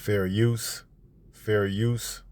Fair use, fair use,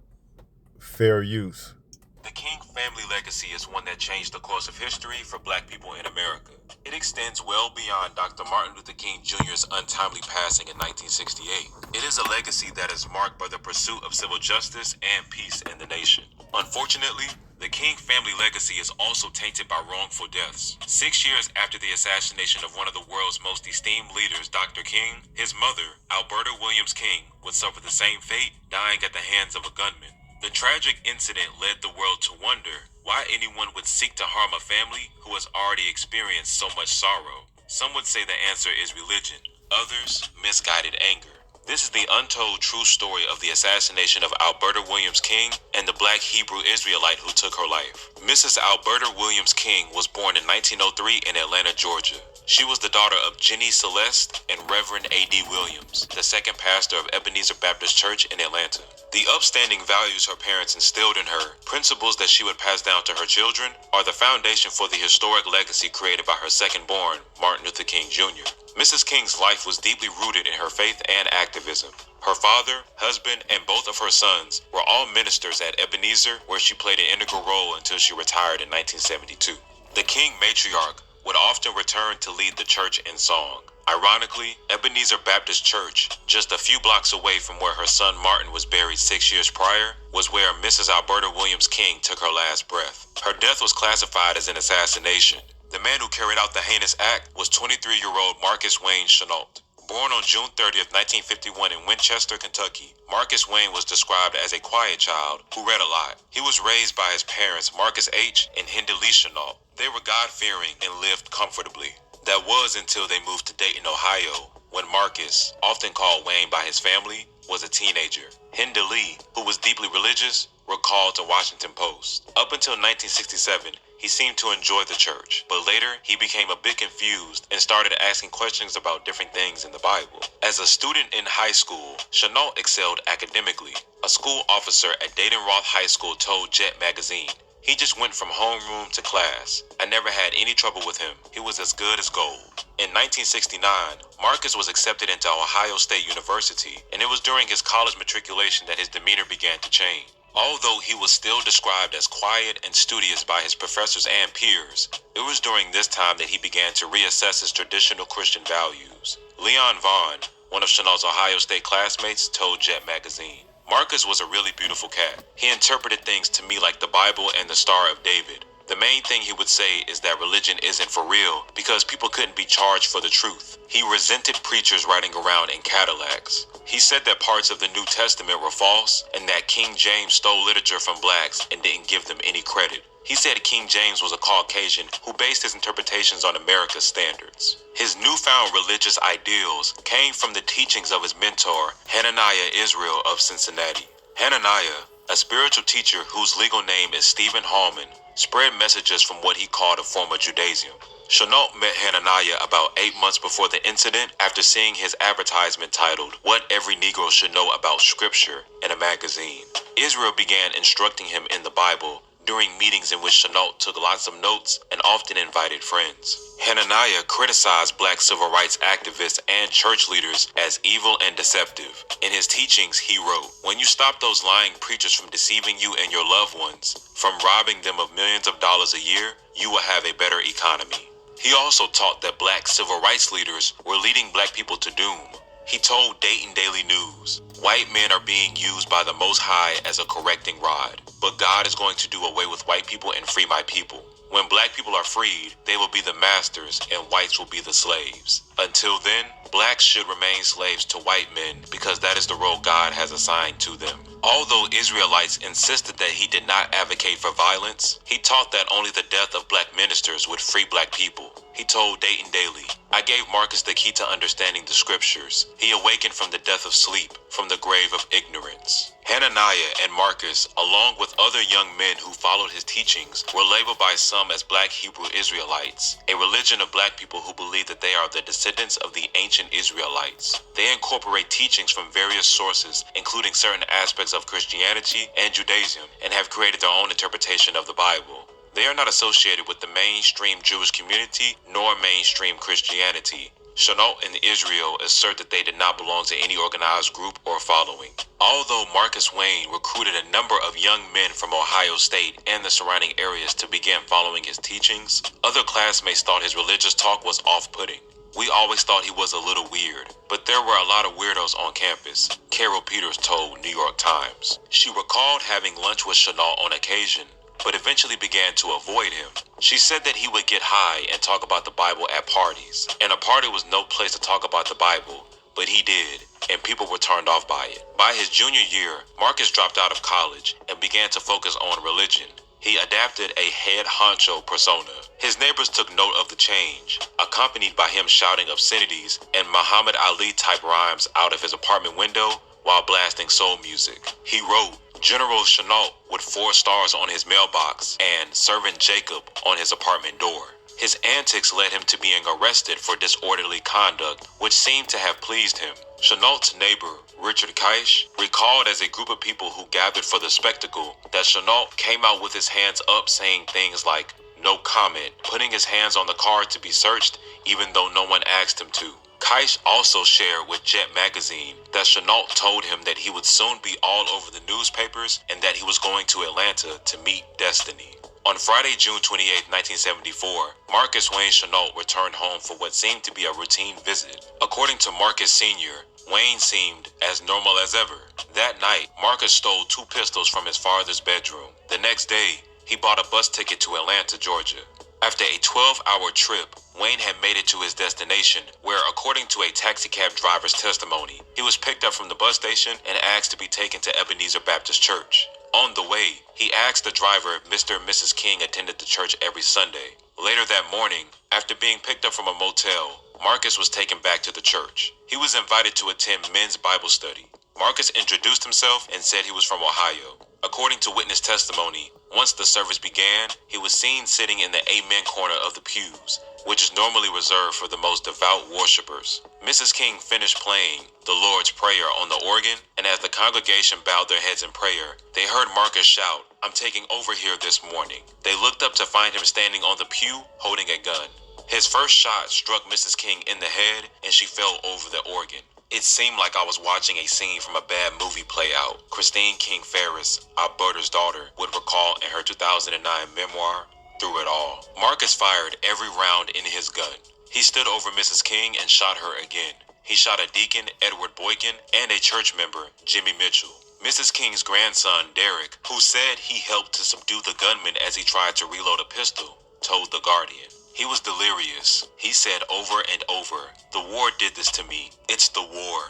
fair use. The King family legacy is one that changed the course of history for black people in America. It extends well beyond Dr. Martin Luther King Jr.'s untimely passing in 1968. It is a legacy that is marked by the pursuit of civil justice and peace in the nation. Unfortunately, the King family legacy is also tainted by wrongful deaths. 6 years after the assassination of one of the world's most esteemed leaders, Dr. King, his mother, Alberta Williams King, would suffer the same fate, dying at the hands of a gunman. The tragic incident led the world to wonder why anyone would seek to harm a family who has already experienced so much sorrow. Some would say the answer is religion, others, misguided anger. This is the untold true story of the assassination of Alberta Williams King and the black Hebrew Israelite who took her life. Mrs. Alberta Williams King was born in 1903 in Atlanta, Georgia. She was the daughter of Jenny Celeste and Reverend A.D. Williams, the second pastor of Ebenezer Baptist Church in Atlanta. The upstanding values her parents instilled in her, principles that she would pass down to her children, are the foundation for the historic legacy created by her second-born, Martin Luther King Jr. Mrs. King's life was deeply rooted in her faith and activism. Her father, husband, and both of her sons were all ministers at Ebenezer, where she played an integral role until she retired in 1972. The King matriarch would often return to lead the church in song. Ironically, Ebenezer Baptist Church, just a few blocks away from where her son Martin was buried 6 years prior, was where Mrs. Alberta Williams King took her last breath. Her death was classified as an assassination. The man who carried out the heinous act was 23-year-old Marcus Wayne Chenault. Born on June 30th, 1951 in Winchester, Kentucky, Marcus Wayne was described as a quiet child who read a lot. He was raised by his parents, Marcus H. and Hinda Lee Chenault. They were God-fearing and lived comfortably. That was until they moved to Dayton, Ohio, when Marcus, often called Wayne by his family, was a teenager. Hinda Lee, who was deeply religious, recalled to Washington Post. Up until 1967, he seemed to enjoy the church, but later he became a bit confused and started asking questions about different things in the Bible. As a student in high school, Chenault excelled academically. A school officer at Dayton Roth High School told Jet magazine, "He just went from homeroom to class. I never had any trouble with him. He was as good as gold." In 1969, Marcus was accepted into Ohio State University, and it was during his college matriculation that his demeanor began to change. Although he was still described as quiet and studious by his professors and peers, it was during this time that he began to reassess his traditional Christian values. Leon Vaughn, one of Chenault's Ohio State classmates, told Jet magazine, "Marcus was a really beautiful cat. He interpreted things to me like the Bible and the Star of David. The main thing he would say is that religion isn't for real because people couldn't be charged for the truth. He resented preachers riding around in Cadillacs. He said that parts of the New Testament were false and that King James stole literature from blacks and didn't give them any credit. He said King James was a Caucasian who based his interpretations on America's standards." His newfound religious ideals came from the teachings of his mentor, Hananiah Israel of Cincinnati. Hananiah, a spiritual teacher whose legal name is Stephen Hallman, spread messages from what he called a form of Judaism. Chenault met Hananiah about 8 months before the incident after seeing his advertisement titled, "What Every Negro Should Know About Scripture," in a magazine. Israel began instructing him in the Bible during meetings in which Chenault took lots of notes and often invited friends. Hananiah criticized black civil rights activists and church leaders as evil and deceptive. In his teachings, he wrote, "When you stop those lying preachers from deceiving you and your loved ones, from robbing them of millions of dollars a year, you will have a better economy." He also taught that black civil rights leaders were leading black people to doom. He told Dayton Daily News, "White men are being used by the Most High as a correcting rod, but God is going to do away with white people and free my people. When black people are freed, they will be the masters and whites will be the slaves. Until then, blacks should remain slaves to white men because that is the role God has assigned to them." Although Israelites insisted that he did not advocate for violence, he taught that only the death of black ministers would free black people. He told Dayton Daily, "I gave Marcus the key to understanding the scriptures. He awakened from the death of sleep, from the grave of ignorance." Hananiah and Marcus, along with other young men who followed his teachings, were labeled by some as Black Hebrew Israelites, a religion of black people who believe that they are the descendants of the ancient Israelites. They incorporate teachings from various sources, including certain aspects of Christianity and Judaism, and have created their own interpretation of the Bible. They are not associated with the mainstream Jewish community nor mainstream Christianity. Chenault and Israel assert that they did not belong to any organized group or following. Although Marcus Wayne recruited a number of young men from Ohio State and the surrounding areas to begin following his teachings, other classmates thought his religious talk was off-putting. We always thought he was a little weird, but there were a lot of weirdos on campus, Carol Peters told New York Times. She recalled having lunch with Chenault on occasion, but eventually began to avoid him. She said that he would get high and talk about the Bible at parties, and a party was no place to talk about the Bible, but he did, and people were turned off by it. By his junior year, Marcus dropped out of college and began to focus on religion. He adapted a head honcho persona. His neighbors took note of the change, accompanied by him shouting obscenities and Muhammad Ali-type rhymes out of his apartment window while blasting soul music. He wrote, General Chenault with 4 stars on his mailbox and Servant Jacob on his apartment door. His antics led him to being arrested for disorderly conduct, which seemed to have pleased him. Chenault's neighbor, Richard Keish, recalled as a group of people who gathered for the spectacle that Chenault came out with his hands up saying things like, no comment, putting his hands on the card to be searched even though no one asked him to. Keish also shared with Jet magazine that Chenault told him that he would soon be all over the newspapers and that he was going to Atlanta to meet destiny. On Friday, June 28, 1974, Marcus Wayne Chenault returned home for what seemed to be a routine visit. According to Marcus Sr., Wayne seemed as normal as ever. That night, Marcus stole 2 pistols from his father's bedroom. The next day, he bought a bus ticket to Atlanta, Georgia. After a 12-hour trip, Wayne had made it to his destination, where, according to a taxicab driver's testimony, he was picked up from the bus station and asked to be taken to Ebenezer Baptist Church. On the way, he asked the driver if Mr. and Mrs. King attended the church every Sunday. Later that morning, after being picked up from a motel, Marcus was taken back to the church. He was invited to attend men's Bible study. Marcus introduced himself and said he was from Ohio. According to witness testimony, once the service began, he was seen sitting in the Amen corner of the pews, which is normally reserved for the most devout worshipers. Mrs. King finished playing the Lord's Prayer on the organ, and as the congregation bowed their heads in prayer, they heard Marcus shout, I'm taking over here this morning. They looked up to find him standing on the pew holding a gun. His first shot struck Mrs. King in the head, and she fell over the organ. It seemed like I was watching a scene from a bad movie play out, Christine King Ferris, Alberta's daughter, would recall in her 2009 memoir, Through It All. Marcus fired every round in his gun. He stood over Mrs. King and shot her again. He shot a deacon, Edward Boykin, and a church member, Jimmy Mitchell. Mrs. King's grandson, Derek, who said he helped to subdue the gunman as he tried to reload a pistol, told The Guardian. He was delirious. He said over and over, the war did this to me. It's the war.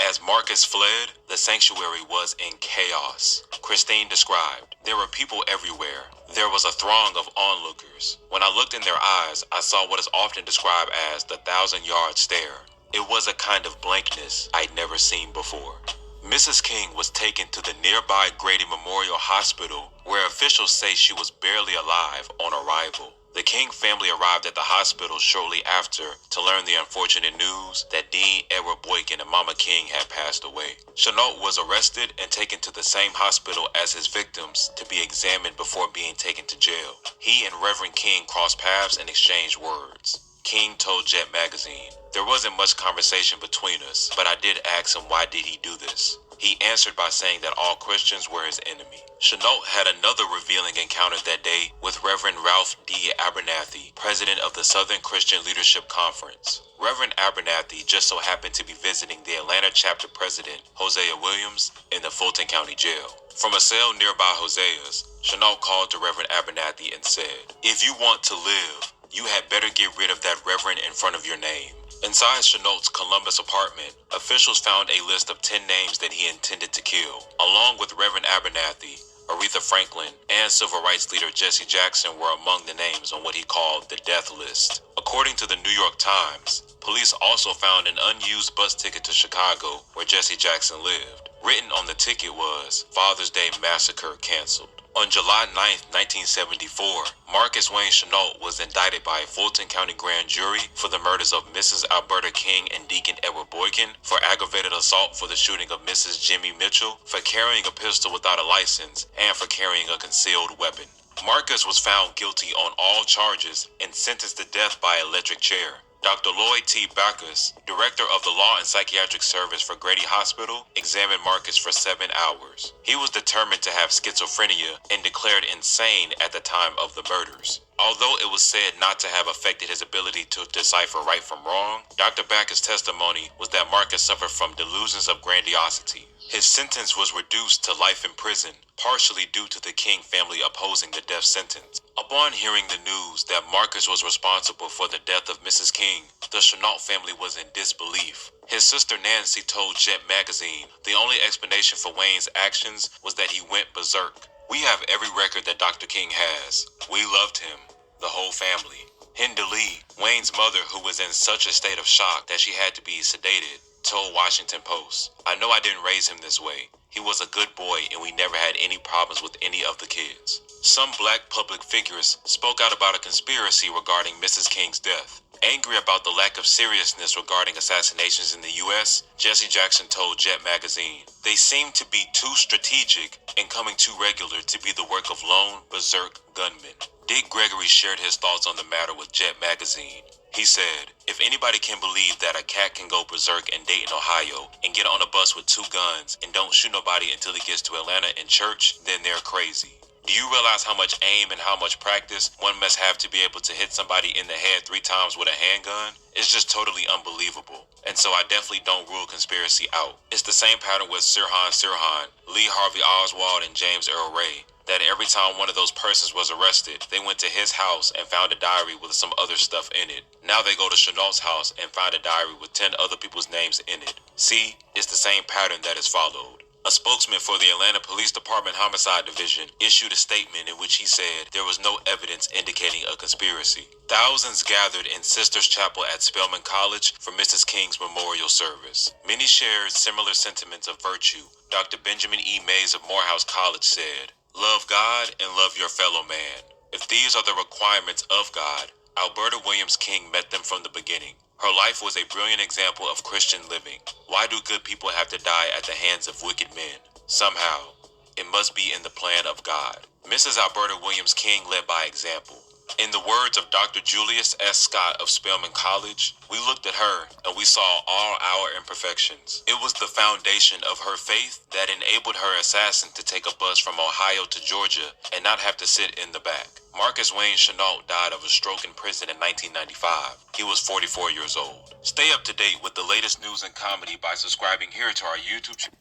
As Marcus fled, the sanctuary was in chaos. Christine described, there were people everywhere. There was a throng of onlookers. When I looked in their eyes, I saw what is often described as the 1,000-yard stare. It was a kind of blankness I'd never seen before. Mrs. King was taken to the nearby Grady Memorial Hospital, where officials say she was barely alive on arrival. The King family arrived at the hospital shortly after to learn the unfortunate news that Dean Edward Boykin and Mama King had passed away. Chenault was arrested and taken to the same hospital as his victims to be examined before being taken to jail. He and Reverend King crossed paths and exchanged words. King told Jet magazine, there wasn't much conversation between us, but I did ask him why did he do this. He answered by saying that all Christians were his enemy. Chenault had another revealing encounter that day with Reverend Ralph D. Abernathy, president of the Southern Christian Leadership Conference. Reverend Abernathy just so happened to be visiting the Atlanta chapter president, Hosea Williams, in the Fulton County Jail. From a cell nearby Hosea's, Chenault called to Reverend Abernathy and said, if you want to live, you had better get rid of that reverend in front of your name. Inside Chenault's Columbus apartment, officials found a list of 10 names that he intended to kill. Along with Reverend Abernathy, Aretha Franklin, and civil rights leader Jesse Jackson were among the names on what he called the death list. According to the New York Times, police also found an unused bus ticket to Chicago where Jesse Jackson lived. Written on the ticket was, Father's Day Massacre Canceled. On July 9, 1974, Marcus Wayne Chenault was indicted by a Fulton County grand jury for the murders of Mrs. Alberta King and Deacon Edward Boykin, for aggravated assault for the shooting of Mrs. Jimmy Mitchell, for carrying a pistol without a license, and for carrying a concealed weapon. Marcus was found guilty on all charges and sentenced to death by electric chair. Dr. Lloyd T. Backus, director of the Law and Psychiatric Service for Grady Hospital, examined Marcus for 7 hours. He was determined to have schizophrenia and declared insane at the time of the murders. Although it was said not to have affected his ability to decipher right from wrong, Dr. Backus' testimony was that Marcus suffered from delusions of grandiosity. His sentence was reduced to life in prison, partially due to the King family opposing the death sentence. Upon hearing the news that Marcus was responsible for the death of Mrs. King, the Chenault family was in disbelief. His sister Nancy told Jet magazine the only explanation for Wayne's actions was that he went berserk. We have every record that Dr. King has. We loved him, the whole family. Hinda Lee, Wayne's mother, who was in such a state of shock that she had to be sedated, told Washington Post, "I know I didn't raise him this way. He was a good boy and we never had any problems with any of the kids." Some black public figures spoke out about a conspiracy regarding Mrs. King's death. Angry about the lack of seriousness regarding assassinations in the U.S., Jesse Jackson told Jet magazine, "They seem to be too strategic and coming too regular to be the work of lone, berserk gunmen." Dick Gregory shared his thoughts on the matter with Jet magazine. He said, "If anybody can believe that a cat can go berserk in Dayton, Ohio, and get on a bus with 2 guns and don't shoot nobody until he gets to Atlanta in church, then they're crazy. Do you realize how much aim and how much practice one must have to be able to hit somebody in the head 3 times with a handgun? It's just totally unbelievable. And so I definitely don't rule conspiracy out. It's the same pattern with Sirhan, Lee Harvey Oswald, and James Earl Ray, that every time one of those persons was arrested, they went to his house and found a diary with some other stuff in it. Now they go to Chenault's house and find a diary with 10 other people's names in it. See, it's the same pattern that is followed." A spokesman for the Atlanta Police Department Homicide Division issued a statement in which he said there was no evidence indicating a conspiracy. Thousands gathered in Sisters Chapel at Spelman College for Mrs. King's memorial service. Many shared similar sentiments of virtue. Dr. Benjamin E. Mays of Morehouse College said, "Love God and love your fellow man. If these are the requirements of God, Alberta Williams King met them from the beginning. Her life was a brilliant example of Christian living. Why do good people have to die at the hands of wicked men? Somehow, it must be in the plan of God." Mrs. Alberta Williams King led by example. In the words of Dr. Julius S. Scott of Spelman College, "We looked at her and we saw all our imperfections. It was the foundation of her faith that enabled her assassin to take a bus from Ohio to Georgia and not have to sit in the back." Marcus Wayne Chenault died of a stroke in prison in 1995. He was 44 years old. Stay up to date with the latest news and comedy by subscribing here to our YouTube channel.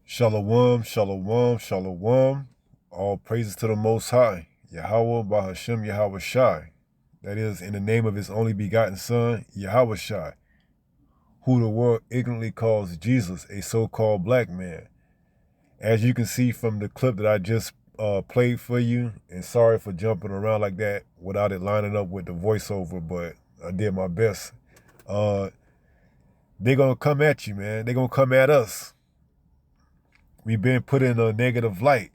Shalom, shalom, shalom. All praises to the Most High, Yahweh Bahashem Yahweh Shai. That is, in the name of his only begotten Son, Yahweh Shai, who the world ignorantly calls Jesus, a so-called black man. As you can see from the clip that I just played for you, and sorry for jumping around like that without it lining up with the voiceover, but I did my best. They're going to come at you, man. They're going to come at us. We've been put in a negative light.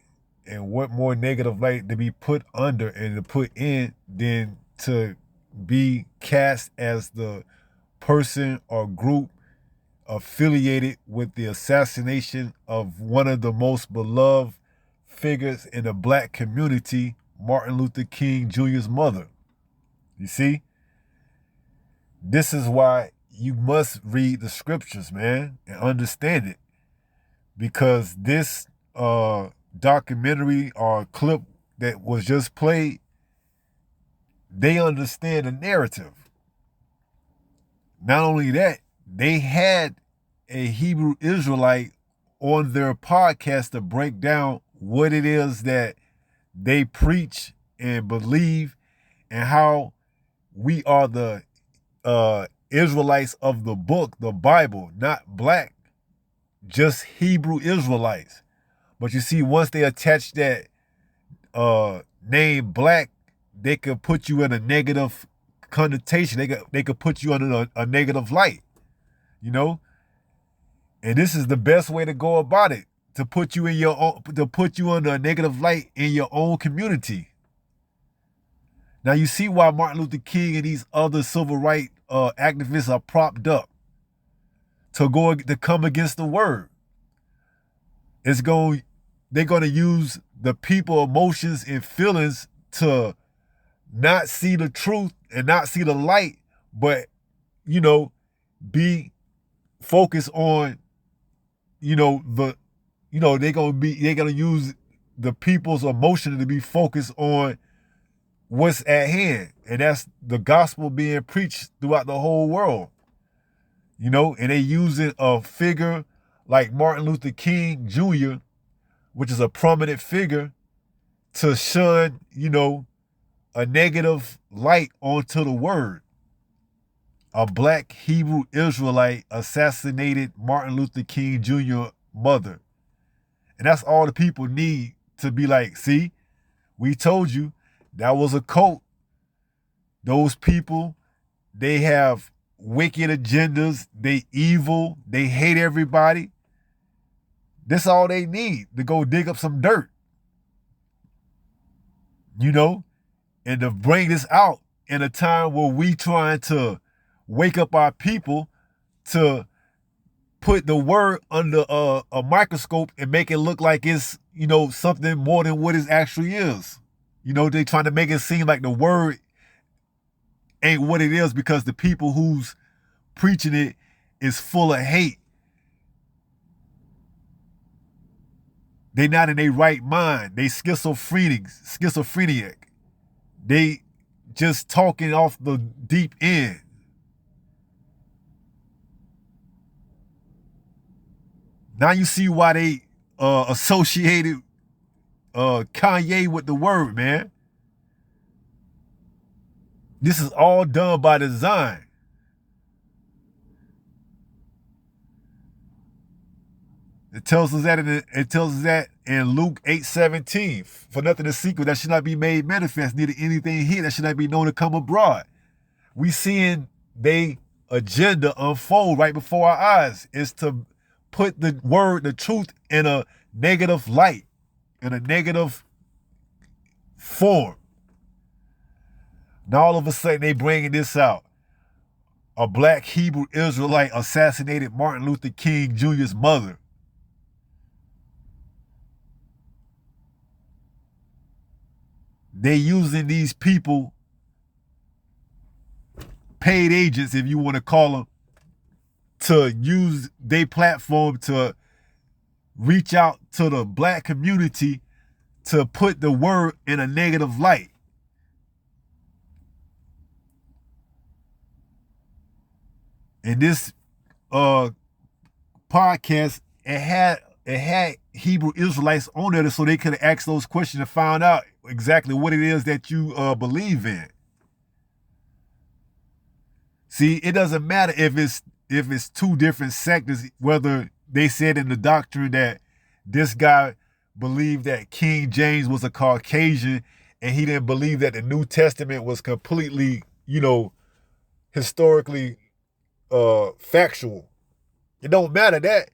And what more negative light to be put under and to put in than to be cast as the person or group affiliated with the assassination of one of the most beloved figures in the black community, Martin Luther King Jr.'s mother. You see? This is why you must read the scriptures, man, and understand it. Because this documentary or clip that was just played, they understand the narrative. Not only that, they had a Hebrew Israelite on their podcast to break down what it is that they preach and believe and how we are the Israelites of the book, the Bible, not black, just Hebrew Israelites. But you see, once they attach that name black, they could put you in a negative connotation. They could put you under a negative light, you know. And this is the best way to go about it, to put you in your own, to put you under a negative light in your own community. Now you see why Martin Luther King and these other civil rights activists are propped up to come against the word. They're gonna use the people emotions and feelings to not see the truth and not see the light, but be focused on they're gonna use the people's emotion to be focused on what's at hand, and that's the gospel being preached throughout the whole world. And they using a figure like Martin Luther King Jr., which is a prominent figure, to shun, a negative light onto the word. A black Hebrew Israelite assassinated Martin Luther King Jr. mother. And that's all the people need to be like, see, we told you that was a cult. Those people, they have wicked agendas. They evil. They hate everybody. That's all they need to go dig up some dirt. And to bring this out in a time where we trying to wake up our people to put the word under a microscope and make it look like it's, something more than what it actually is. They trying to make it seem like the word ain't what it is because the people who's preaching it is full of hate. They not in their right mind. They schizophrenic. They just talking off the deep end. Now you see why they associated Kanye with the word, man. This is all done by design. It tells us that in Luke 8:17. For nothing is secret that should not be made manifest, neither anything hid that should not be known to come abroad. We seeing they agenda unfold right before our eyes is to put the word, the truth, in a negative light, in a negative form. Now all of a sudden they bringing this out. A black Hebrew Israelite assassinated Martin Luther King Jr.'s mother. They using these people, paid agents, if you want to call them, to use their platform to reach out to the black community to put the word in a negative light. In this podcast, it had Hebrew Israelites on there so they could ask those questions and find out exactly what it is that you believe in. See, it doesn't matter if it's two different sectors, whether they said in the doctrine that this guy believed that King James was a Caucasian and he didn't believe that the New Testament was completely, historically factual. It don't matter that.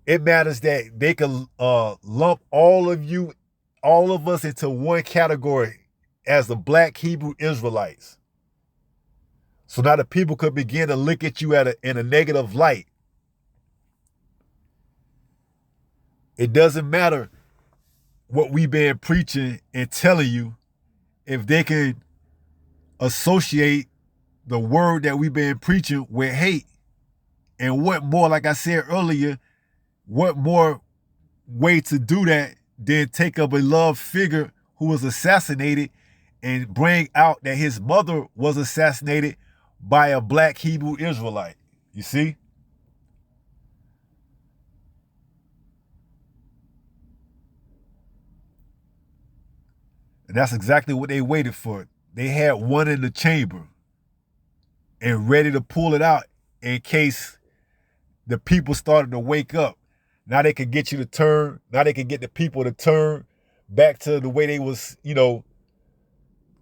It matters that they can lump all of us into one category as the black Hebrew Israelites. So now the people could begin to look at you in a negative light. It doesn't matter what we've been preaching and telling you if they can associate the word that we've been preaching with hate. And what more, like I said earlier, what more way to do that than take a beloved figure who was assassinated and bring out that his mother was assassinated by a black Hebrew Israelite. You see? And that's exactly what they waited for. They had one in the chamber and ready to pull it out in case the people started to wake up. Now they can get you to turn. Now they can get the people to turn back to the way they was,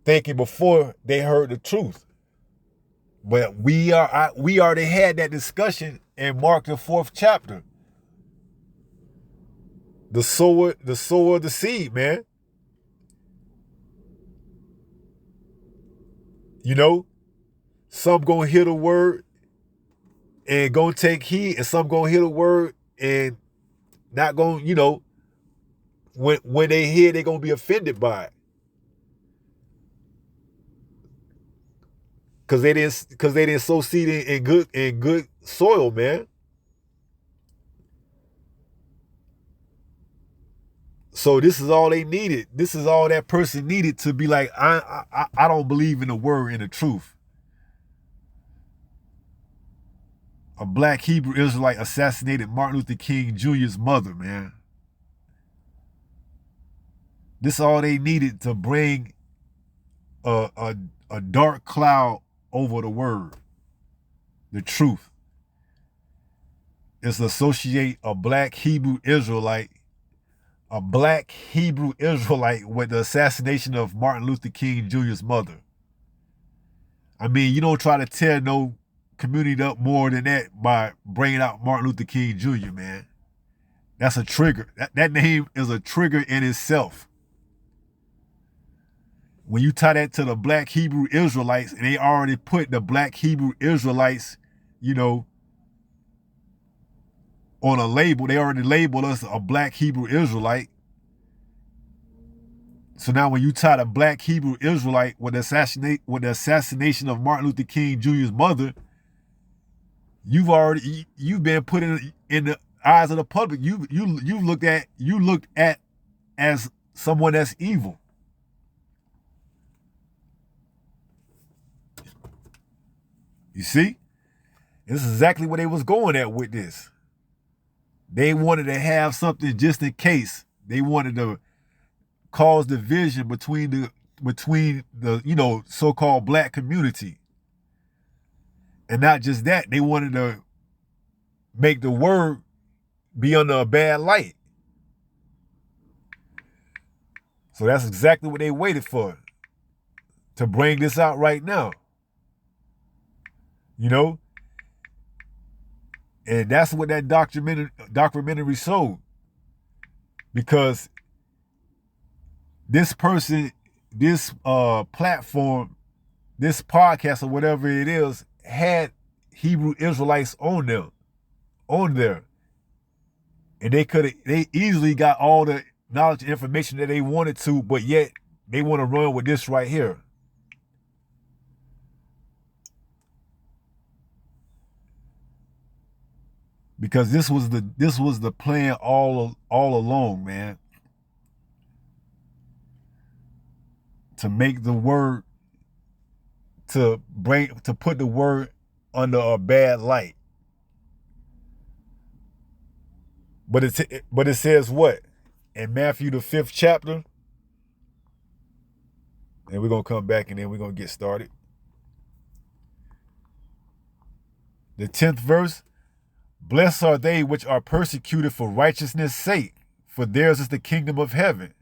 thinking before they heard the truth. But we already had that discussion in Mark the 4th chapter. The sower of the seed, man. some gonna hear the word and gonna take heed, and some gonna hear the word and not gonna, when they hear, they gonna be offended by it. Cause they didn't sow seed in good soil, man. So this is all they needed. This is all that person needed to be like, I don't believe in the word and the truth. A black Hebrew Israelite assassinated Martin Luther King Jr.'s mother, man. This is all they needed to bring a dark cloud over the word, the truth. Is associate a black Hebrew Israelite with the assassination of Martin Luther King Jr.'s mother. I mean, you don't try to tear no community up more than that by bringing out Martin Luther King Jr., man. That's a trigger. That name is a trigger in itself. When you tie that to the black Hebrew Israelites, and they already put the black Hebrew Israelites, on a label, they already labeled us a black Hebrew Israelite. So now when you tie the black Hebrew Israelite with the assassination of Martin Luther King Jr.'s mother, you've been put in the eyes of the public. You looked at as someone that's evil. You see? This is exactly what they was going at with this. They wanted to have something just in case. They wanted to cause division between the so-called black community. And not just that, they wanted to make the word be under a bad light. So that's exactly what they waited for, to bring this out right now. And that's what that documentary showed. Because this person, this platform, this podcast or whatever it is, had Hebrew Israelites on there. And they easily got all the knowledge and information that they wanted to, but yet they want to run with this right here. Because this was the plan all along, man. To make the word, to put the word under a bad light. But it says what? In Matthew the 5th chapter, and we're gonna come back and then we're gonna get started. The 10th verse. Blessed are they which are persecuted for righteousness' sake, for theirs is the kingdom of heaven.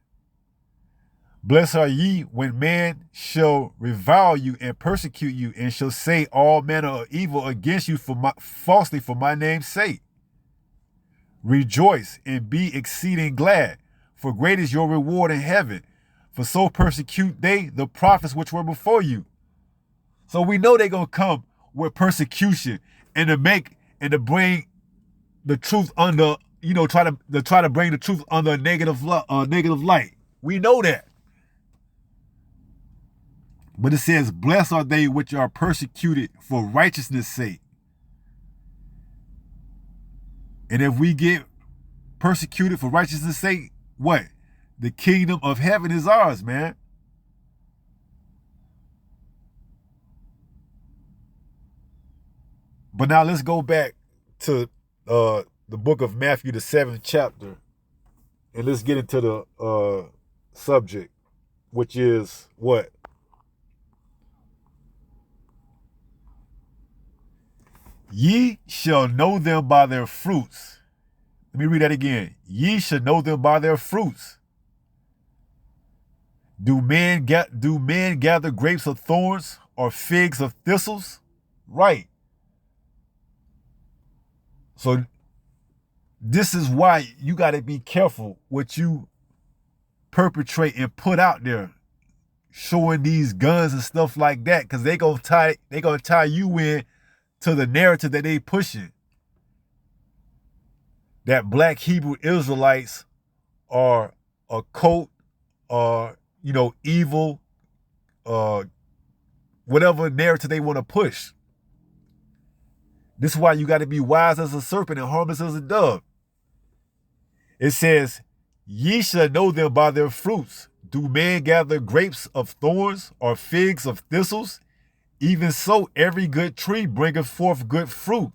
Blessed are ye when men shall revile you and persecute you, and shall say all manner of evil against you falsely for my name's sake. Rejoice and be exceeding glad, for great is your reward in heaven. For so persecute they the prophets which were before you. So we know they're gonna come with persecution and to bring the truth under, try to bring the truth under a negative light. We know that. But it says, blessed are they which are persecuted for righteousness' sake. And if we get persecuted for righteousness' sake, what? The kingdom of heaven is ours, man. But now let's go back to the book of Matthew, the 7th chapter, and let's get into the subject, which is what? Ye shall know them by their fruits. Let me read that again. Ye shall know them by their fruits. Do men gather grapes of thorns or figs of thistles? Right. So this is why you got to be careful what you perpetrate and put out there. showing these guns and stuff like that, because they gonna tie you in to the narrative that they pushing. That black Hebrew Israelites are a cult, or evil, whatever narrative they want to push. This is why you got to be wise as a serpent and harmless as a dove. It says, ye shall know them by their fruits. Do men gather grapes of thorns or figs of thistles? Even so, every good tree bringeth forth good fruit,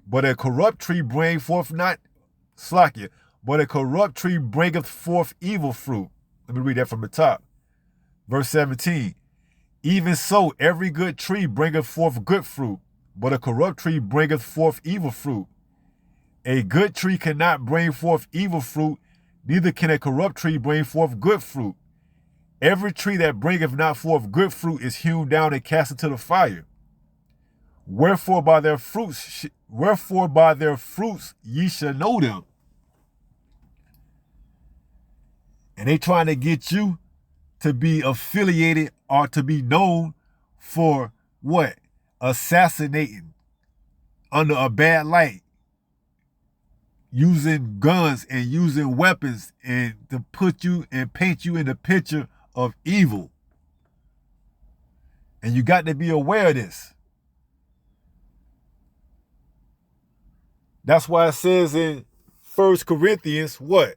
but a corrupt tree bringeth forth not, slakia, but a corrupt tree bringeth forth evil fruit. Let me read that from the top. Verse 17, even so, every good tree bringeth forth good fruit, but a corrupt tree bringeth forth evil fruit. A good tree cannot bring forth evil fruit, neither can a corrupt tree bring forth good fruit. Every tree that bringeth not forth good fruit is hewn down and cast into the fire. Wherefore by their fruits ye shall know them. And they trying to get you to be affiliated or to be known for what? Assassinating under a bad light, using guns and using weapons, and to put you and paint you in the picture of evil. And you got to be aware of this. That's why it says in 1 Corinthians, what?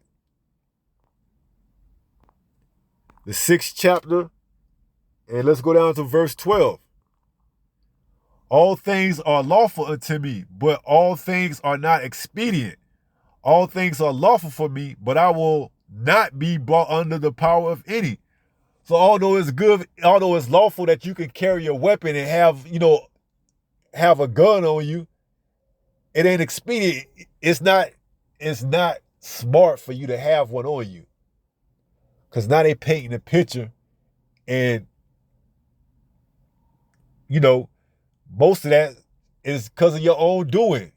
The 6th chapter, and let's go down to verse 12. All things are lawful unto me, but all things are not expedient. All things are lawful for me, but I will not be brought under the power of any. So although it's good, although it's lawful that you can carry a weapon and have a gun on you, it ain't expedient. It's not smart for you to have one on you. Because now they painting a picture, and most of that is because of your own doing.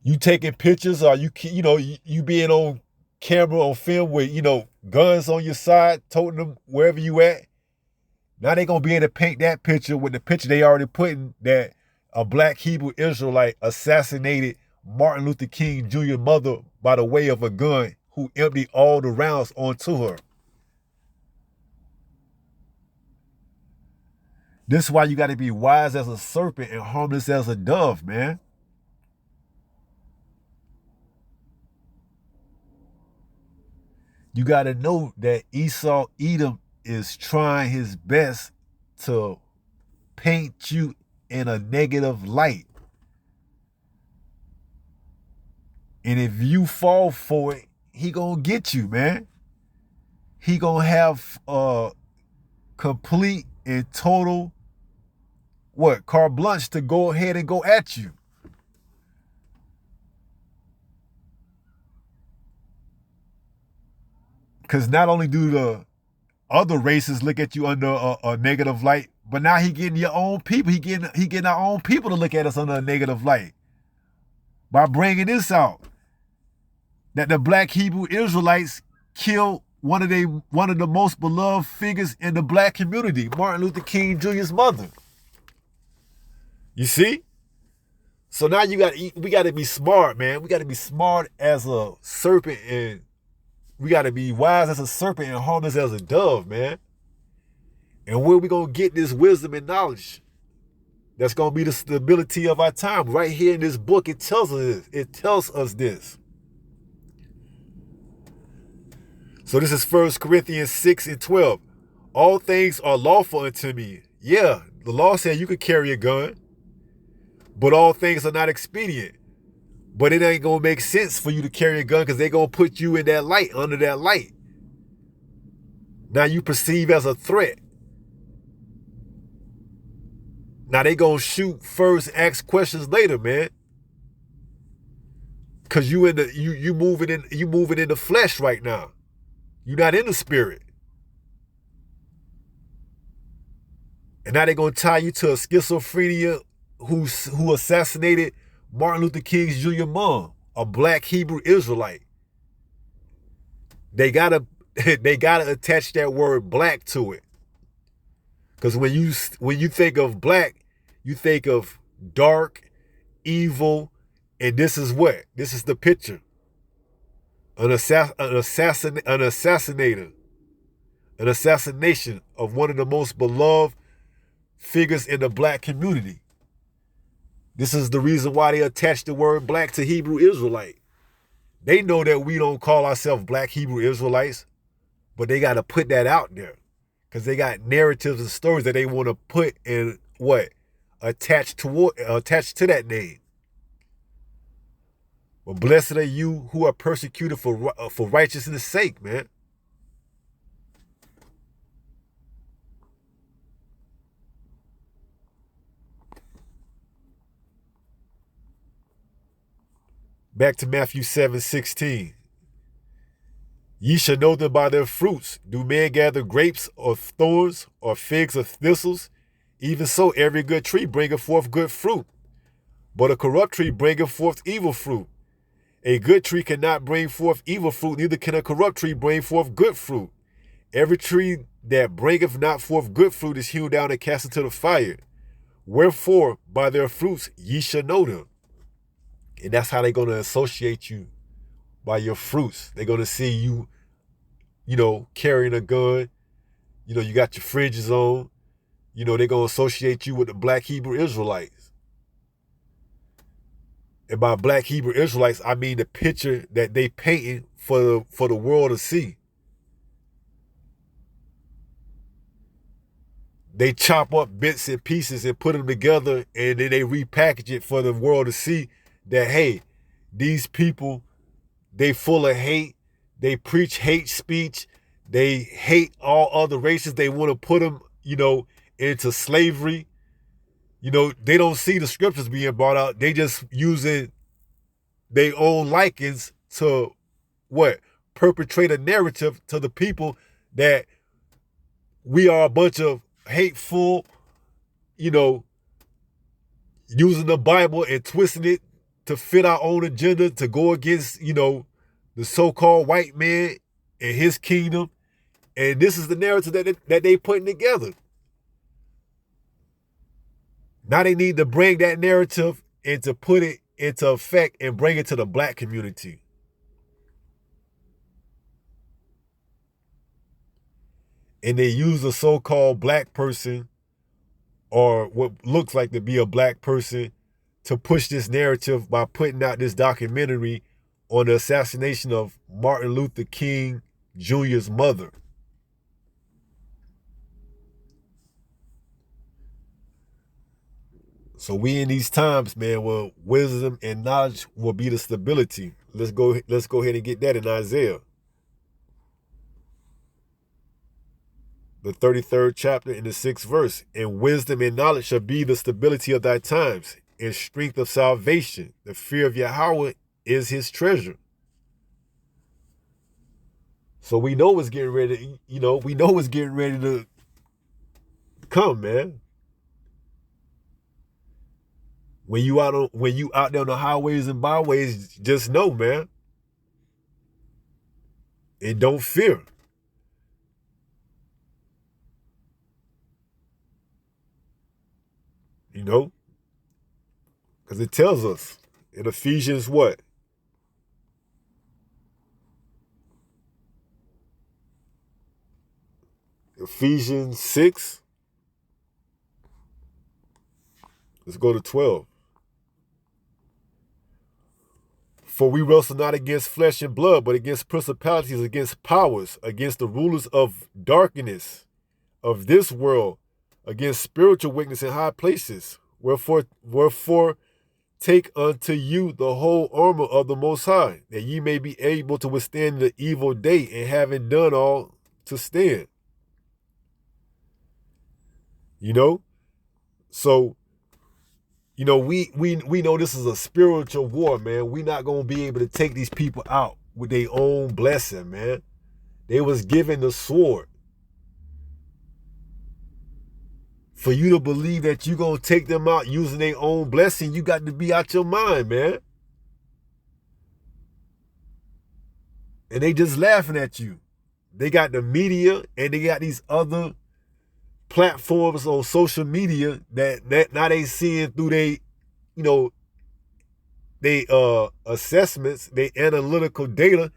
You taking pictures, or you being on camera, on film with guns on your side, toting them wherever you at. Now they gonna be able to paint that picture with the picture they already put in, that a black Hebrew Israelite assassinated Martin Luther King Jr.'s mother by the way of a gun, who emptied all the rounds onto her. This is why you got to be wise as a serpent and harmless as a dove, man. You got to know that Esau Edom is trying his best to paint you in a negative light. And if you fall for it, he gonna get you, man. He gonna have complete and total carte blanche to go ahead and go at you. Because not only do the other races look at you under a negative light, but now he getting your own people. He getting our own people to look at us under a negative light by bringing this out, that the black Hebrew Israelites killed one of the most beloved figures in the black community, Martin Luther King Jr.'s mother. You see? So now we got to be smart, man. We got to be smart as a serpent, and we got to be wise as a serpent and harmless as a dove, man. And where we going to get this wisdom and knowledge? That's going to be the stability of our time. Right here in this book, it tells us this. It tells us this. So this is 1 Corinthians 6 and 12. All things are lawful unto me. Yeah, the law said you could carry a gun, but all things are not expedient. But it ain't going to make sense for you to carry a gun, because they're going to put you in that light, under that light. Now you perceive as a threat. Now they going to shoot first, ask questions later, man. Because you moving in the flesh right now. You're not in the spirit. And now they're going to tie you to a schizophrenia who assassinated Martin Luther King Jr.'s mom, a black Hebrew Israelite. They got to they gotta attach that word black to it. Because when you think of black, you think of dark, evil, and this is what? This is the picture. An assassinator. An assassination of one of the most beloved figures in the black community. This is the reason why they attach the word black to Hebrew Israelite. They know that we don't call ourselves black Hebrew Israelites, but they got to put that out there because they got narratives and stories that they want to put in what? Attached to that name. But blessed are you who are persecuted for righteousness' sake, man. Back to Matthew 7:16. Ye shall know them by their fruits. Do men gather grapes of thorns or figs of thistles? Even so, every good tree bringeth forth good fruit, but a corrupt tree bringeth forth evil fruit. A good tree cannot bring forth evil fruit, neither can a corrupt tree bring forth good fruit. Every tree that bringeth not forth good fruit is hewn down and cast into the fire. Wherefore, by their fruits ye shall know them. And that's how they're going to associate you, by your fruits. They're going to see you, carrying a gun. You got your fringes on. They're going to associate you with the black Hebrew Israelites. And by black Hebrew Israelites, I mean the picture that they painted for the world to see. They chop up bits and pieces and put them together, and then they repackage it for the world to see that, hey, these people, they full of hate. They preach hate speech. They hate all other races. They want to put them, into slavery. They don't see the scriptures being brought out. They just using their own likings to what? Perpetrate a narrative to the people that we are a bunch of hateful, using the Bible and twisting it to fit our own agenda, to go against, the so-called white man and his kingdom. And this is the narrative that they putting together. Now they need to bring that narrative and to put it into effect and bring it to the black community. And they use a so-called black person, or what looks like to be a black person, to push this narrative by putting out this documentary on the assassination of Martin Luther King Jr.'s mother. So we in these times, man, where wisdom and knowledge will be the stability. Let's go ahead and get that in Isaiah. The 33rd chapter in the 6th verse. And wisdom and knowledge shall be the stability of thy times, and strength of salvation. The fear of Yahweh is his treasure. So we know it's getting ready, we know it's getting ready to come, man. When you out there on the highways and byways, just know, man. And don't fear. Because it tells us in Ephesians what? Ephesians 6. Let's go to 12. For we wrestle not against flesh and blood, but against principalities, against powers, against the rulers of darkness of this world, against spiritual wickedness in high places. Wherefore take unto you the whole armor of the Most High, that ye may be able to withstand the evil day, and having done all, to stand. So, we know this is a spiritual war, man. We not going to be able to take these people out with their own blessing, man. They was given the sword. For you to believe that you're going to take them out using their own blessing, you got to be out your mind, man. And they just laughing at you. They got the media and they got these other platforms on social media that now they seeing through they assessments, they analytical data,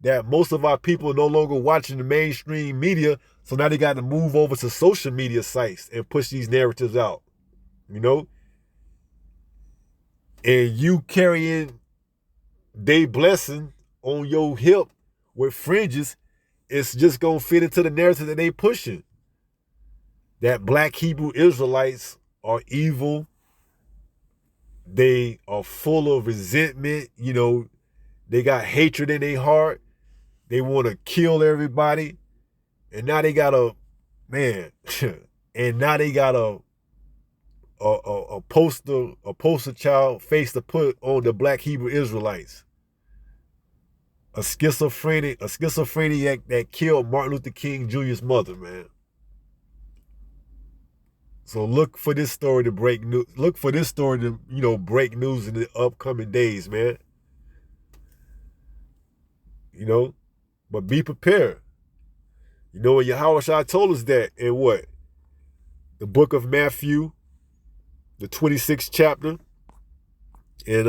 that most of our people are no longer watching the mainstream media. So now they got to move over to social media sites and push these narratives out, you know? And you carrying they blessing on your hip with fringes, it's just going to fit into the narrative that they pushing. That black Hebrew Israelites are evil. They are full of resentment. You know, they got hatred in their heart. They want to kill everybody. And now they got man, and now they got a poster child face to put on the black Hebrew Israelites. A schizophrenic that killed Martin Luther King Jr.'s mother, man. So look for this story to break news. Look for this story to, break news in the upcoming days, man. But be prepared. And Yahweh told us that in what? The book of Matthew, the 26th chapter, and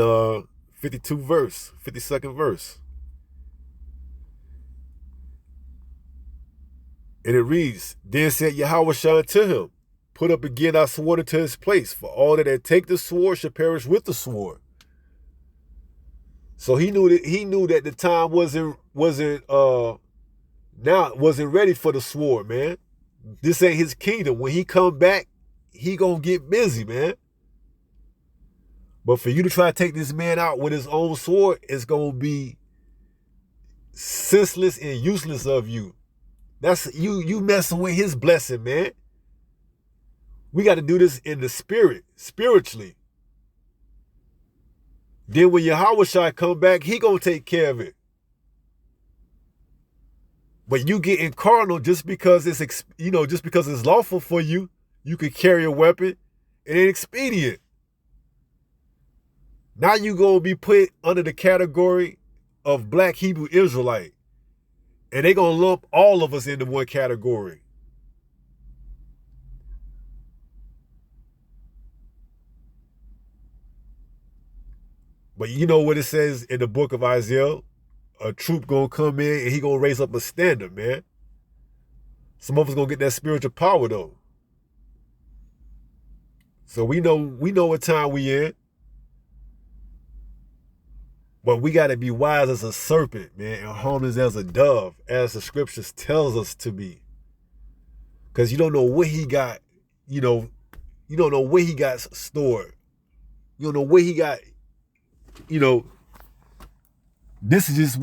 52nd verse. And it reads, Then said Yahweh to him, Put up again thy sword into his place, for all that take the sword shall perish with the sword. So he knew that the time wasn't ready for the sword, man. This ain't his kingdom. When he come back, he gonna get busy, man. But for you to try to take this man out with his own sword, it's gonna be senseless and useless of you. That's you messing with his blessing, man. We got to do this in the spirit, spiritually. Then when Yahweh come back, he gonna take care of it. But you getting carnal just because it's lawful for you, you can carry a weapon, it ain't expedient. Now you gonna be put under the category of black Hebrew Israelite, and they gonna lump all of us into one category. But you know what it says in the book of Isaiah? A troop gonna come in and he gonna raise up a standard, man. Some of us gonna get that spiritual power though. So we know what time we in. But we gotta be wise as a serpent, man, and harmless as a dove, as the scriptures tells us to be. Because you don't know what he got, you don't know what he got stored. You don't know what he got, This is just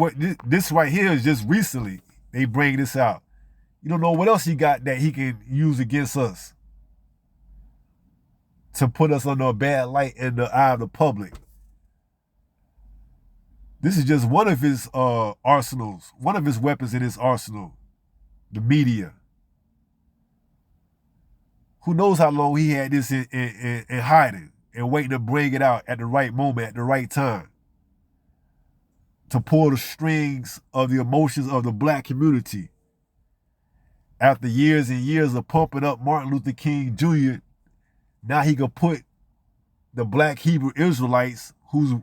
this right here is just recently they bring this out. You don't know what else he got that he can use against us to put us under a bad light in the eye of the public. This is just one of his arsenals, one of his weapons in his arsenal, the media. Who knows how long he had this in hiding and waiting to bring it out at the right moment, at the right time, to pull the strings of the emotions of the black community. After years and years of pumping up Martin Luther King Jr., now he can put the black Hebrew Israelites, who's,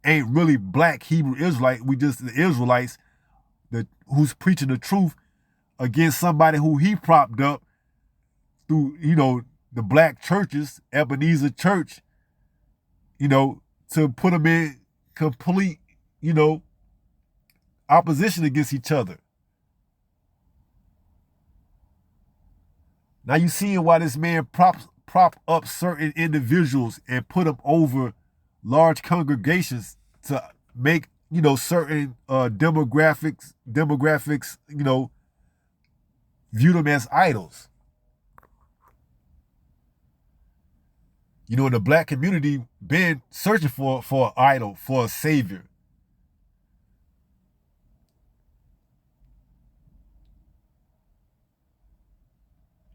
ain't really black Hebrew Israelite, we just the Israelites, who's preaching the truth, against somebody who he propped up through, the black churches, Ebenezer Church, to put them in complete, opposition against each other. Now you seeing why this man prop up certain individuals and put them over large congregations to make, certain demographics, view them as idols. In the black community, been searching for an idol, for a savior.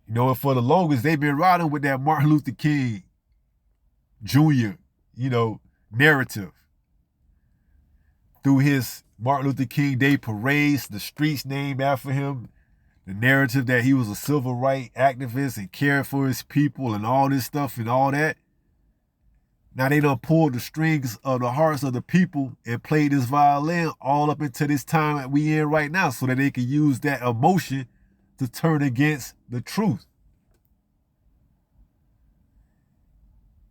And for the longest, they've been riding with that Martin Luther King Jr., narrative through his Martin Luther King Day parades, the streets named after him, the narrative that he was a civil rights activist and cared for his people and all this stuff and all that. Now they done pulled the strings of the hearts of the people and played this violin all up into this time that we in right now so that they can use that emotion to turn against the truth.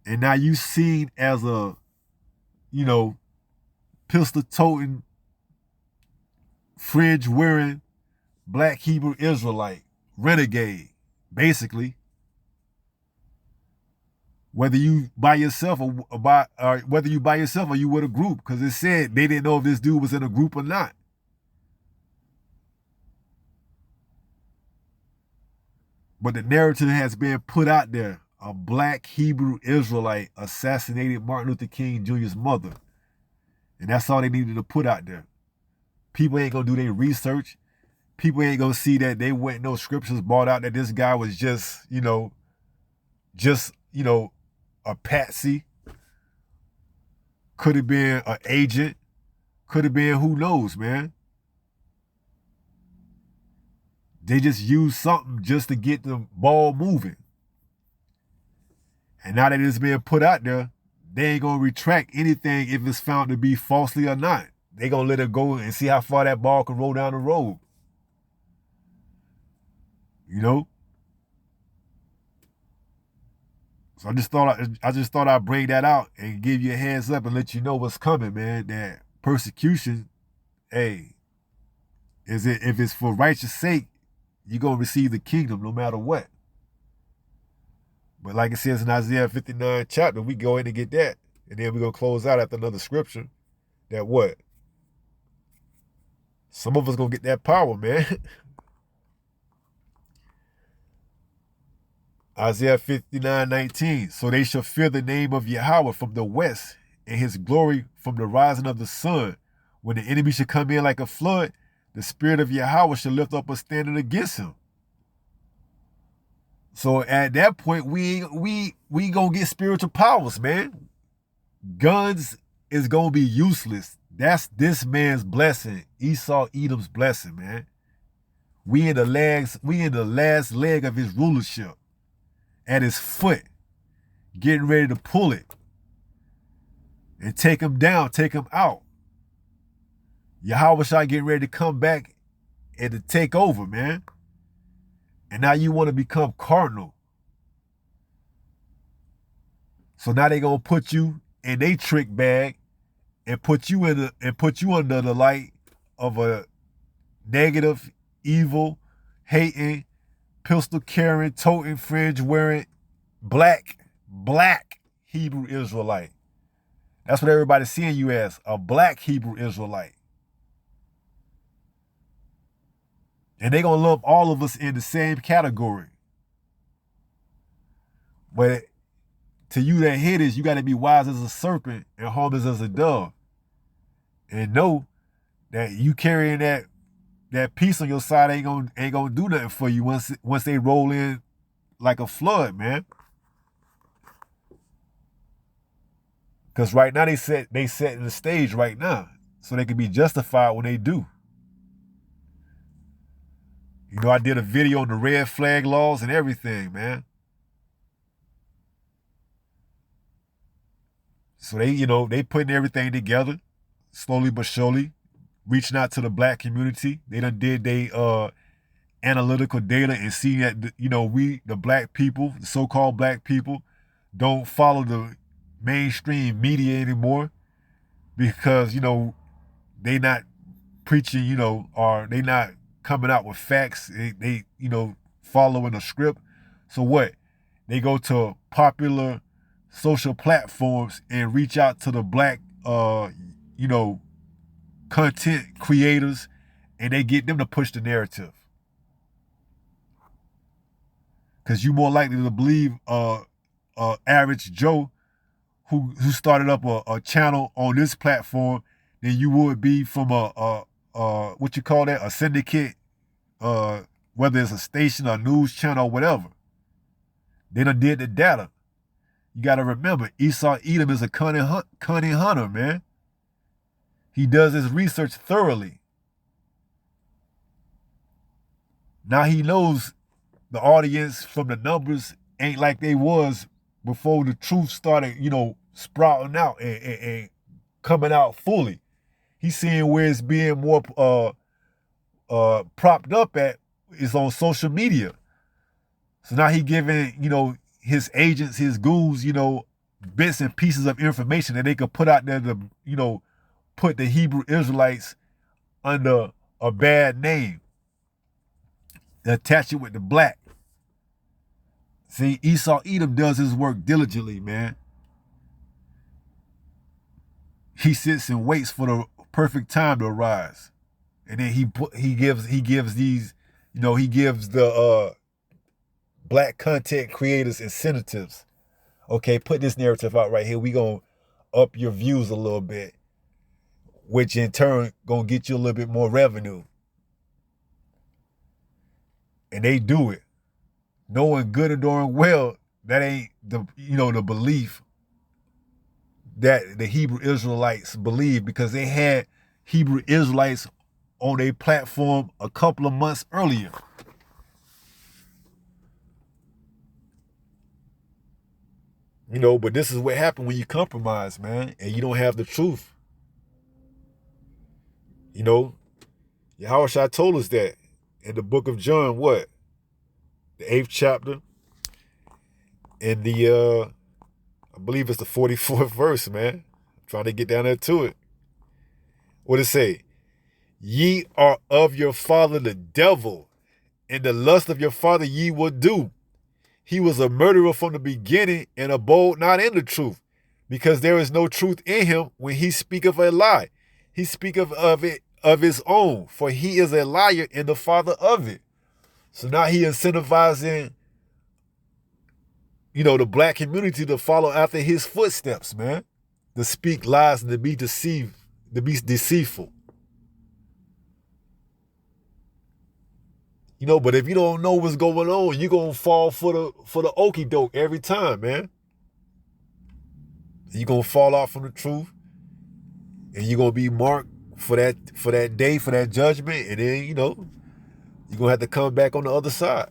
And now you seen as a, pistol-toting, fringe-wearing black Hebrew Israelite, renegade, basically. Whether you by yourself or whether you by yourself or you with a group, because it said they didn't know if this dude was in a group or not. But the narrative has been put out there. A black Hebrew Israelite assassinated Martin Luther King Jr.'s mother. And that's all they needed to put out there. People ain't gonna do their research. People ain't gonna see that they went no scriptures brought out that this guy was just a patsy. Could have been an agent. Could have been who knows, man. They just used something just to get the ball moving. And now that it's being put out there, they ain't gonna retract anything if it's found to be falsely or not. They gonna let it go and see how far that ball can roll down the road. So I just thought I'd bring that out and give you a heads up and let you know what's coming, man. That persecution, if it's for righteous sake, you're gonna receive the kingdom no matter what. But like it says in Isaiah 59 chapter, we go in and get that. And then we're gonna close out after another scripture. That what? Some of us gonna get that power, man. Isaiah 59:19. So they shall fear the name of Yahweh from the west, and his glory from the rising of the sun. When the enemy shall come in like a flood, the spirit of Yahweh shall lift up a standard against him. So at that point, we gonna get spiritual powers, man. Guns is gonna be useless. That's this man's blessing, Esau Edom's blessing, man. We in the last leg of his rulership. At his foot, getting ready to pull it and take him down, take him out. Yahweh Shai getting ready to come back and to take over, man. And now you want to become cardinal. So now they gonna put you in a trick bag and put you under the light of a negative, evil, hating, pistol carrying, toting, fringe wearing, black Hebrew Israelite. That's what everybody's seeing you as, a black Hebrew Israelite. And they're going to lump all of us in the same category. But to you that hear this, you got to be wise as a serpent and harmless as a dove. And know that you carrying that piece on your side ain't gonna do nothing for you once they roll in like a flood, man. Because right now they set in the stage right now, so they can be justified when they do. I did a video on the red flag laws and everything, man. So they putting everything together, slowly but surely, reaching out to the black community. They done did they analytical data and see that we, the black people, the so-called black people, don't follow the mainstream media anymore because they not preaching, or they not coming out with facts. They following a script. So what? They go to popular social platforms and reach out to the black content creators, and they get them to push the narrative. Because you more likely to believe average Joe who started up a channel on this platform than you would be from a syndicate, whether it's a station or news channel or whatever. They done did the data. You got to remember, Esau Edom is a cunning hunter, man. He does his research thoroughly. Now he knows the audience from the numbers ain't like they was before the truth started, sprouting out and coming out fully. He's seeing where it's being more propped up at is on social media. So now he giving, his agents, his goons, bits and pieces of information that they could put out there to, put the Hebrew Israelites under a bad name. Attach it with the black. See, Esau Edom does his work diligently, man. He sits and waits for the perfect time to arise. And then he gives these, he gives the black content creators incentives. Okay, put this narrative out right here. We gonna up your views a little bit, which in turn gonna get you a little bit more revenue. And they do it, knowing good and darn well that ain't the belief that the Hebrew Israelites believe, because they had Hebrew Israelites on their platform a couple of months earlier. But this is what happened when you compromise, man, and you don't have the truth. Yahushua told us that in the book of John, what? The 8th chapter, in the, I believe it's the 44th verse, man. I'm trying to get down there to it. What it say? Ye are of your father the devil, and the lust of your father ye will do. He was a murderer from the beginning and abode not in the truth, because there is no truth in him. When he speaketh a lie, he speaketh of it of his own, for he is a liar and the father of it. So now he incentivizing, the black community to follow after his footsteps, man. To speak lies and to be deceitful. But if you don't know what's going on, you're gonna fall for the okie doke every time, man. You're gonna fall off from the truth, and you're gonna be marked for that day, for that judgment, and then you're gonna have to come back on the other side.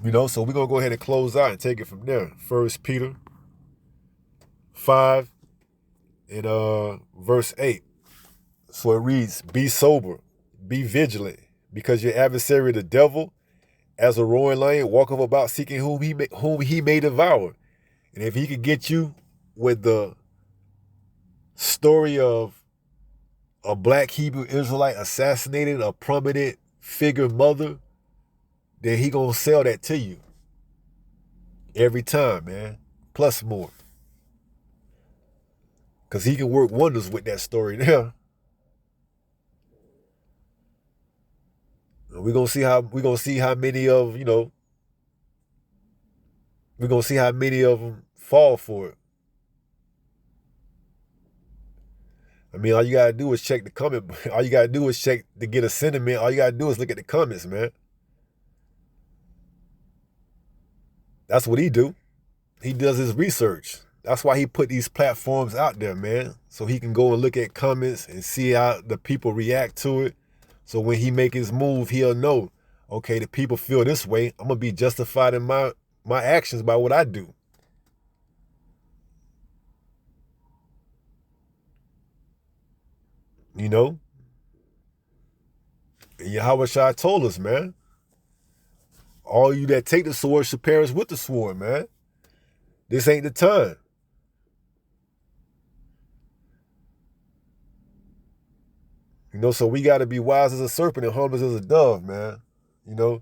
So we're gonna go ahead and close out and take it from there. 1 Peter 5 and verse 8. So it reads, be sober, be vigilant, because your adversary the devil, as a roaring lion, walketh about seeking whom he may devour. And if he could get you with the story of a black Hebrew Israelite assassinated a prominent figure mother, then he gonna sell that to you every time, man. Plus more. Because he can work wonders with that story there. We're gonna see how many of we're gonna see how many of them fall for it. I mean, all you gotta do is check the comment. All you gotta do is check to get a sentiment. All you gotta do is look at the comments, man. That's what he do. He does his research. That's why he put these platforms out there, man. So he can go and look at comments and see how the people react to it. So when he make his move, he'll know, okay, the people feel this way. I'm gonna be justified in my actions by what I do. And Yahushua told us, man, all you that take the sword should perish with the sword, man. This ain't the time. So we got to be wise as a serpent and harmless as a dove, man. So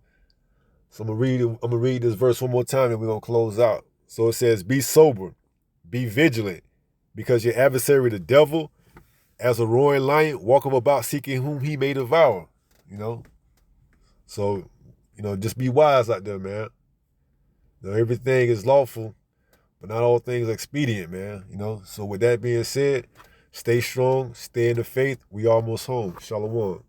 I'm gonna read this verse one more time and we're gonna close out. So it says, be sober, be vigilant, because your adversary the devil, as a roaring lion, walketh about seeking whom he may devour. So, just be wise out there, man. Everything is lawful, but not all things are expedient, man. So with that being said, stay strong, stay in the faith. We almost home. Shalom.